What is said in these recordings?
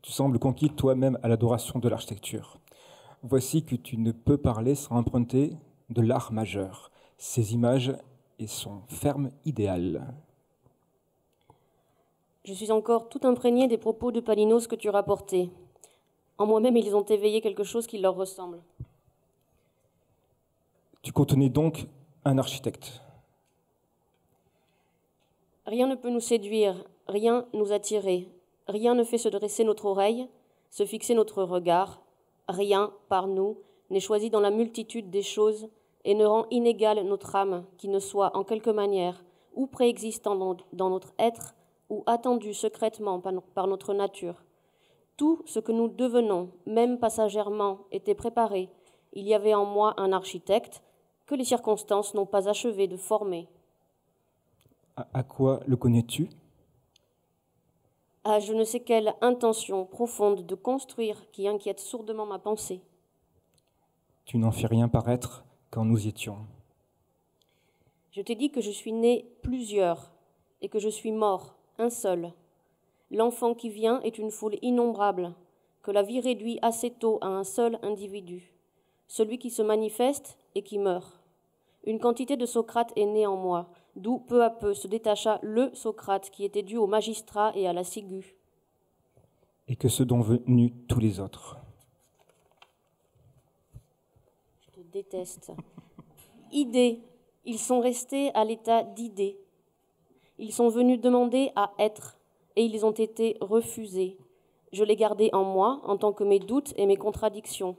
Tu sembles conquis toi-même à l'adoration de l'architecture. Voici que tu ne peux parler sans emprunter de l'art majeur, ses images et son ferme idéal. Je suis encore tout imprégné des propos de Palinos que tu rapportais. En moi-même, ils ont éveillé quelque chose qui leur ressemble. Tu contenais donc un architecte. Rien ne peut nous séduire, rien nous attirer, rien ne fait se dresser notre oreille, se fixer notre regard, rien, par nous, n'est choisi dans la multitude des choses et ne rend inégale notre âme, qui ne soit en quelque manière ou préexistant dans notre être ou attendu secrètement par notre nature. Tout ce que nous devenons, même passagèrement, était préparé. Il y avait en moi un architecte que les circonstances n'ont pas achevé de former. À quoi le connais-tu ? À je ne sais quelle intention profonde de construire qui inquiète sourdement ma pensée. Tu n'en fais rien paraître quand nous y étions. Je t'ai dit que je suis né plusieurs et que je suis mort, un seul. L'enfant qui vient est une foule innombrable, que la vie réduit assez tôt à un seul individu, celui qui se manifeste et qui meurt. Une quantité de Socrate est née en moi, d'où peu à peu se détacha le Socrate qui était dû au magistrat et à la ciguë. Et que se sont venus tous les autres. Je te déteste. Idées, ils sont restés à l'état d'idées. Ils sont venus demander à être, et ils ont été refusés. Je les gardais en moi, en tant que mes doutes et mes contradictions.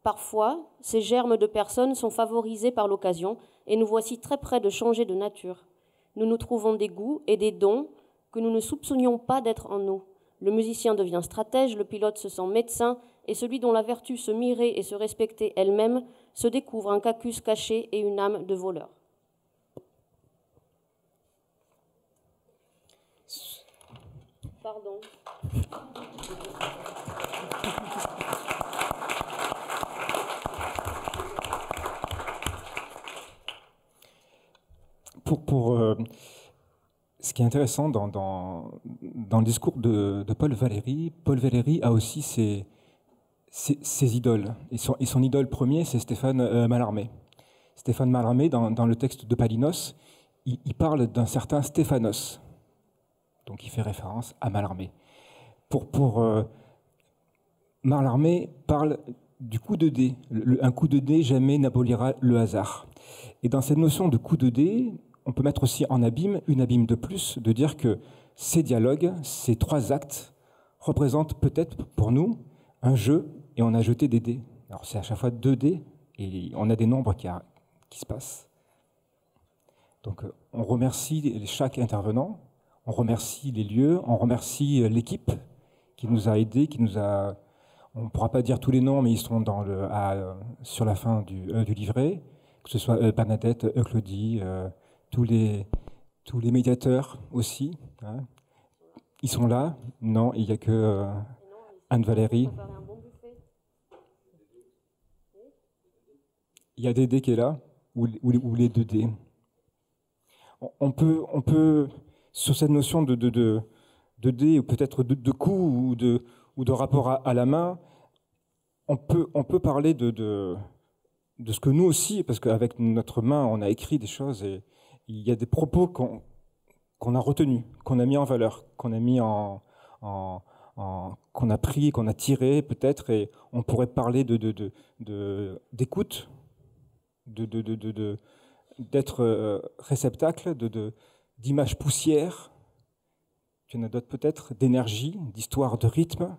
Parfois, ces germes de personnes sont favorisés par l'occasion, et nous voici très près de changer de nature. Nous nous trouvons des goûts et des dons que nous ne soupçonnions pas d'être en nous. Le musicien devient stratège, le pilote se sent médecin, et celui dont la vertu se mirait et se respectait elle-même se découvre un cacus caché et une âme de voleur. Pardon. Ce qui est intéressant dans le discours de Paul Valéry a aussi ses idoles. Et son idole premier, c'est Stéphane Mallarmé. Stéphane Mallarmé, dans le texte de Palinos, il parle d'un certain Stéphanos. Donc il fait référence à Mallarmé. Mallarmé parle du coup de dé. Un coup de dé jamais n'abolira le hasard. Et dans cette notion de coup de dé, on peut mettre aussi en abîme, une abîme de plus, de dire que ces dialogues, ces trois actes, représentent peut-être pour nous un jeu, et on a jeté des dés. Alors c'est à chaque fois 2 dés, et on a des nombres qui se passent. Donc on remercie chaque intervenant, on remercie les lieux, on remercie l'équipe qui nous a aidés, on ne pourra pas dire tous les noms, mais ils sont sur la fin du livret, que ce soit Bernadette, Claudie, tous les médiateurs aussi. Hein. Ils sont là. Non, il n'y a que Anne-Valérie. Il y a Dédé qui est là, ou les 2 dés. On peut, sur cette notion de dés, ou peut-être de coups, ou de rapport à la main, on peut parler de ce que nous aussi, parce qu'avec notre main, on a écrit des choses, et il y a des propos qu'on a retenus, qu'on a mis en valeur, qu'on a mis qu'on a pris, qu'on a tiré peut-être, et on pourrait parler d'écoute, d'être réceptacle, d'images poussières. Tu en as d'autres peut-être, d'énergie, d'histoire, de rythme.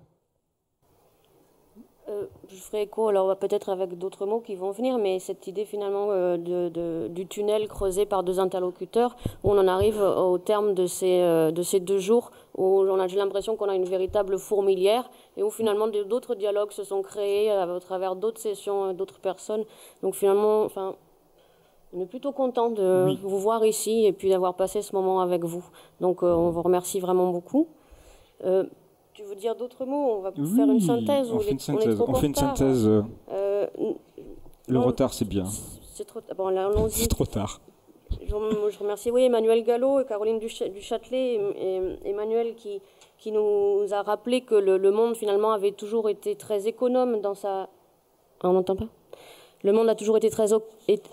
Je ferai écho, alors peut-être avec d'autres mots qui vont venir, mais cette idée finalement du tunnel creusé par 2 interlocuteurs, où on en arrive au terme de ces 2 jours, où j'ai l'impression qu'on a une véritable fourmilière, et où finalement d'autres dialogues se sont créés à travers d'autres sessions, d'autres personnes. Donc finalement, on est plutôt content de vous voir ici, et puis d'avoir passé ce moment avec vous. Donc on vous remercie vraiment beaucoup. Tu veux dire d'autres mots? On va faire une synthèse. On fait une synthèse. Le retard, c'est bien. C'est trop, bon, là, allons-y. C'est trop tard. Je remercie Emmanuel Gallo et Caroline Duchâtelet. Et Emmanuel qui qui nous a rappelé que le monde finalement avait toujours été très économe dans sa... Ah, on n'entend pas ? Le monde a toujours été très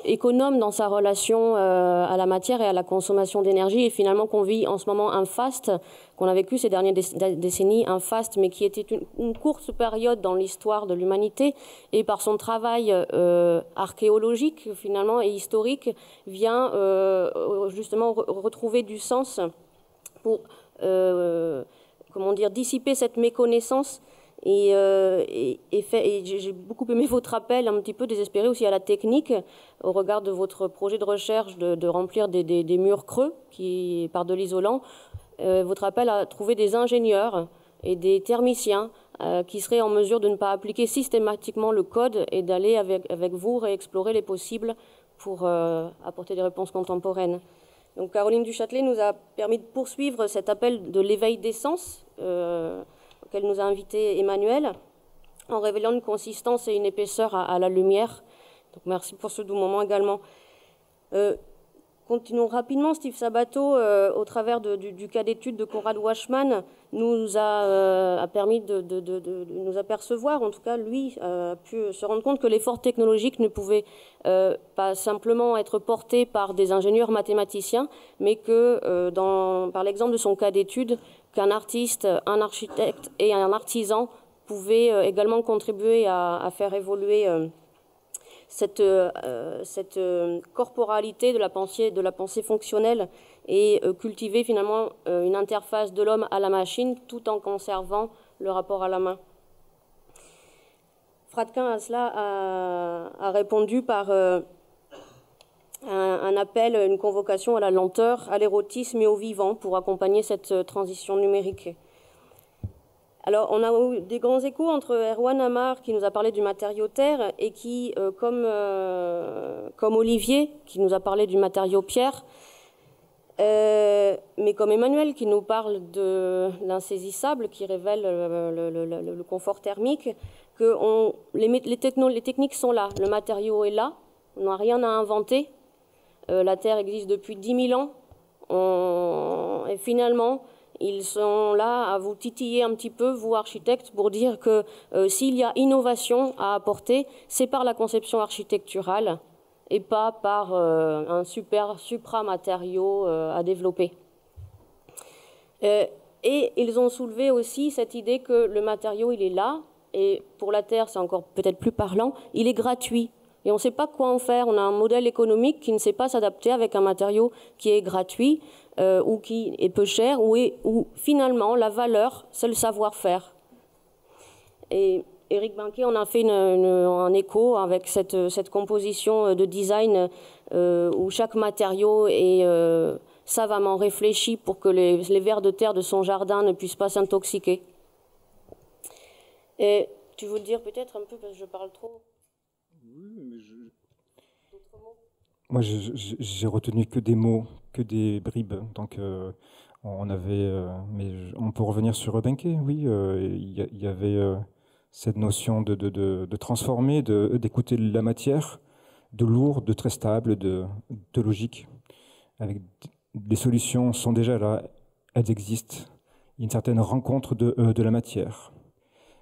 économe dans sa relation à la matière et à la consommation d'énergie, et finalement qu'on vit en ce moment un faste, qu'on a vécu ces dernières décennies, un faste, mais qui était une courte période dans l'histoire de l'humanité, et par son travail archéologique finalement et historique, vient justement retrouver du sens pour dissiper cette méconnaissance. Et j'ai beaucoup aimé votre appel, un petit peu désespéré aussi à la technique, au regard de votre projet de recherche de remplir des murs creux par de l'isolant. Votre appel à trouver des ingénieurs et des thermiciens qui seraient en mesure de ne pas appliquer systématiquement le code et d'aller avec vous réexplorer les possibles pour apporter des réponses contemporaines. Donc Caroline Duchâtelet nous a permis de poursuivre cet appel de l'éveil des sens, auquel nous a invité Emmanuel, en révélant une consistance et une épaisseur à la lumière. Donc merci pour ce doux moment également. Continuons rapidement. Steve Sabato, au travers du cas d'étude de Conrad Washman, nous a permis de nous apercevoir, en tout cas lui a pu se rendre compte que l'effort technologique ne pouvait pas simplement être porté par des ingénieurs mathématiciens, mais que par l'exemple de son cas d'étude, qu'un artiste, un architecte et un artisan pouvaient également contribuer à faire évoluer cette corporalité de la pensée fonctionnelle et cultiver finalement une interface de l'homme à la machine tout en conservant le rapport à la main. Fradkin à cela a répondu par un appel, une convocation à la lenteur, à l'érotisme et au vivant pour accompagner cette transition numérique. Alors, on a eu des grands échos entre Erwan Amar, qui nous a parlé du matériau terre, et qui, comme Olivier, qui nous a parlé du matériau pierre, mais comme Emmanuel, qui nous parle de l'insaisissable, qui révèle le confort thermique, que les techniques sont là, le matériau est là, on n'a rien à inventer, la Terre existe depuis 10 000 ans, et finalement, ils sont là à vous titiller un petit peu, vous architectes, pour dire que s'il y a innovation à apporter, c'est par la conception architecturale et pas par un supramatériau à développer. Et ils ont soulevé aussi cette idée que le matériau, il est là, et pour la Terre, c'est encore peut-être plus parlant, il est gratuit. Et on ne sait pas quoi en faire. On a un modèle économique qui ne sait pas s'adapter avec un matériau qui est gratuit ou qui est peu cher, où finalement la valeur, c'est le savoir-faire. Et Éric Binquet en a fait un écho avec cette composition de design où chaque matériau est savamment réfléchi pour que les vers de terre de son jardin ne puissent pas s'intoxiquer. Et tu veux dire peut-être un peu, parce que je parle trop. Oui, mais moi, j'ai retenu que des mots, que des bribes. Donc, mais on peut revenir sur Benké. Oui, il y avait cette notion de transformer, d'écouter la matière, de lourd, de très stable, de logique. Avec les solutions sont déjà là, elles existent. Il y a une certaine rencontre de la matière,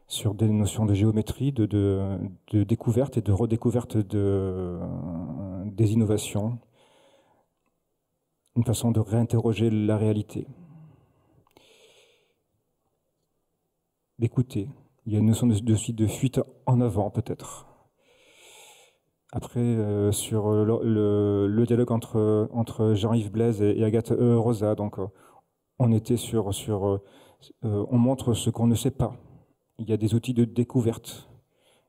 sur des notions de géométrie, de découverte et de redécouverte des innovations, une façon de réinterroger la réalité. D'écouter. Il y a une notion de fuite en avant, peut-être. Après, sur le dialogue entre Jean-Yves Blaise et Agathe Rosa, donc, on était on montre ce qu'on ne sait pas. Il y a des outils de découverte,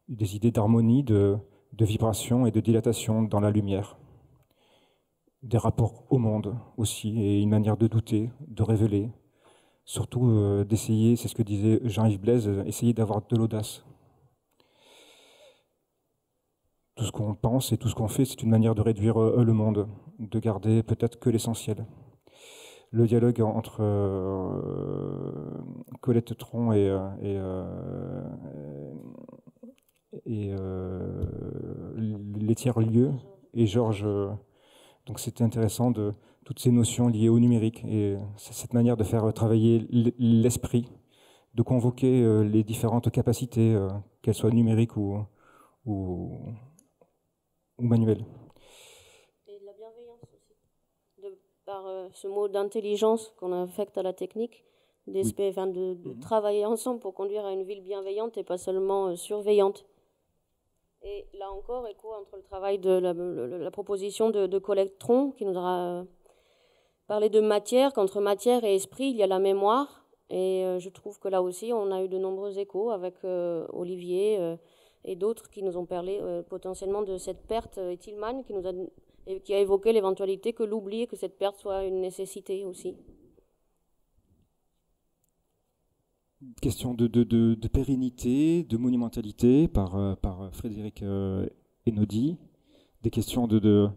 des idées d'harmonie, de vibration et de dilatation dans la lumière. Des rapports au monde aussi, et une manière de douter, de révéler. Surtout d'essayer, c'est ce que disait Jean-Yves Blaise, essayer d'avoir de l'audace. Tout ce qu'on pense et tout ce qu'on fait, c'est une manière de réduire le monde, de garder peut-être que l'essentiel. Le dialogue entre Colette Tron et les tiers-lieux et Georges Donc c'était intéressant de toutes ces notions liées au numérique et cette manière de faire travailler l'esprit, de convoquer les différentes capacités, qu'elles soient numériques ou manuelles. Et de la bienveillance aussi, par ce mot d'intelligence qu'on affecte à la technique, de travailler ensemble pour conduire à une ville bienveillante et pas seulement surveillante. Et là encore, écho entre le travail de la proposition de Colette Tron, qui nous aura parlé de matière, qu'entre matière et esprit, il y a la mémoire. Et je trouve que là aussi, on a eu de nombreux échos avec Olivier et d'autres qui nous ont parlé potentiellement de cette perte. Et Tillman qui a évoqué l'éventualité que l'oubli et que cette perte soit une nécessité aussi. Question de pérennité, de monumentalité par Frédéric Enodi, des questions de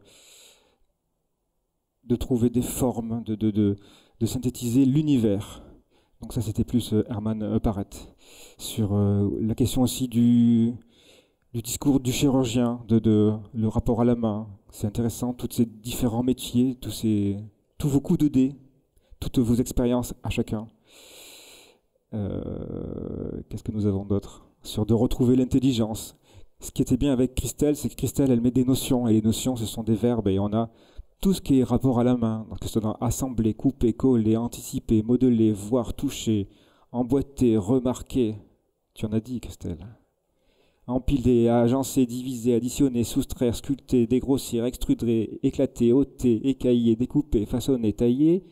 trouver des formes, de synthétiser l'univers. Donc ça c'était plus Herman Parrett. Sur la question aussi du discours du chirurgien, le rapport à la main. C'est intéressant, tous ces différents métiers, tous vos coups de dés, toutes vos expériences à chacun. Qu'est-ce que nous avons d'autre? Sur de retrouver l'intelligence. Ce qui était bien avec Christelle, c'est que Christelle, elle met des notions, et les notions, ce sont des verbes, et on a tout ce qui est rapport à la main, donc que ce soit dans assembler, couper, coller, anticiper, modeler, voir, toucher, emboîter, remarquer. Tu en as dit, Christelle. Empiler, agencer, diviser, additionner, soustraire, sculpter, dégrossir, extruder, éclater, ôter, écailler, découper, façonner, tailler,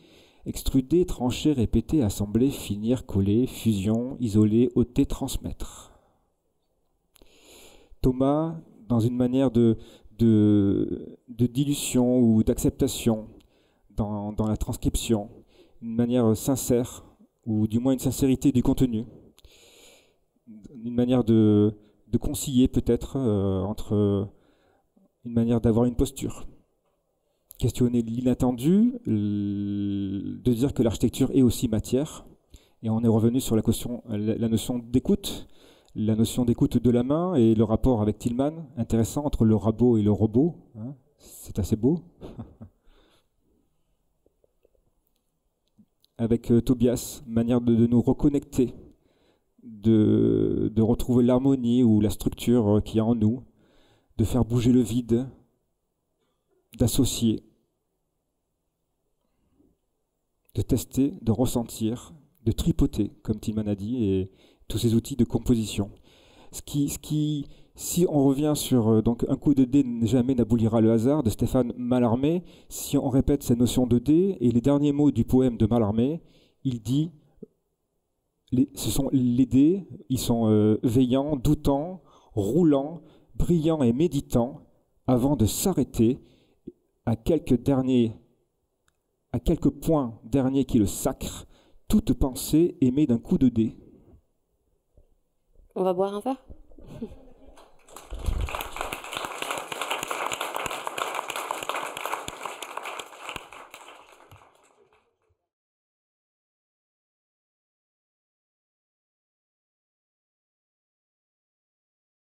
extruder, trancher, répéter, assembler, finir, coller, fusion, isoler, ôter, transmettre. Thomas, dans une manière de dilution ou d'acceptation dans la transcription, une manière sincère, ou du moins une sincérité du contenu, une manière de concilier peut-être entre une manière d'avoir une posture. Questionner l'inattendu, de dire que l'architecture est aussi matière. Et on est revenu sur la notion d'écoute, la notion d'écoute de la main et le rapport avec Tillman, intéressant entre le rabot et le robot. Hein, c'est assez beau. Avec Tobias, manière de nous reconnecter, de retrouver l'harmonie ou la structure qu'il y a en nous, de faire bouger le vide, d'associer, de tester, de ressentir, de tripoter, comme Tillman a dit, et tous ces outils de composition. Si on revient sur donc un coup de dé jamais n'abolira le hasard de Stéphane Mallarmé, si on répète cette notion de dé et les derniers mots du poème de Mallarmé, il dit ce sont les dés, ils sont veillants, doutants, roulants, brillants et méditants avant de s'arrêter à quelques points derniers qui le sacrent, toute pensée émet d'un coup de dé. On va boire un verre ?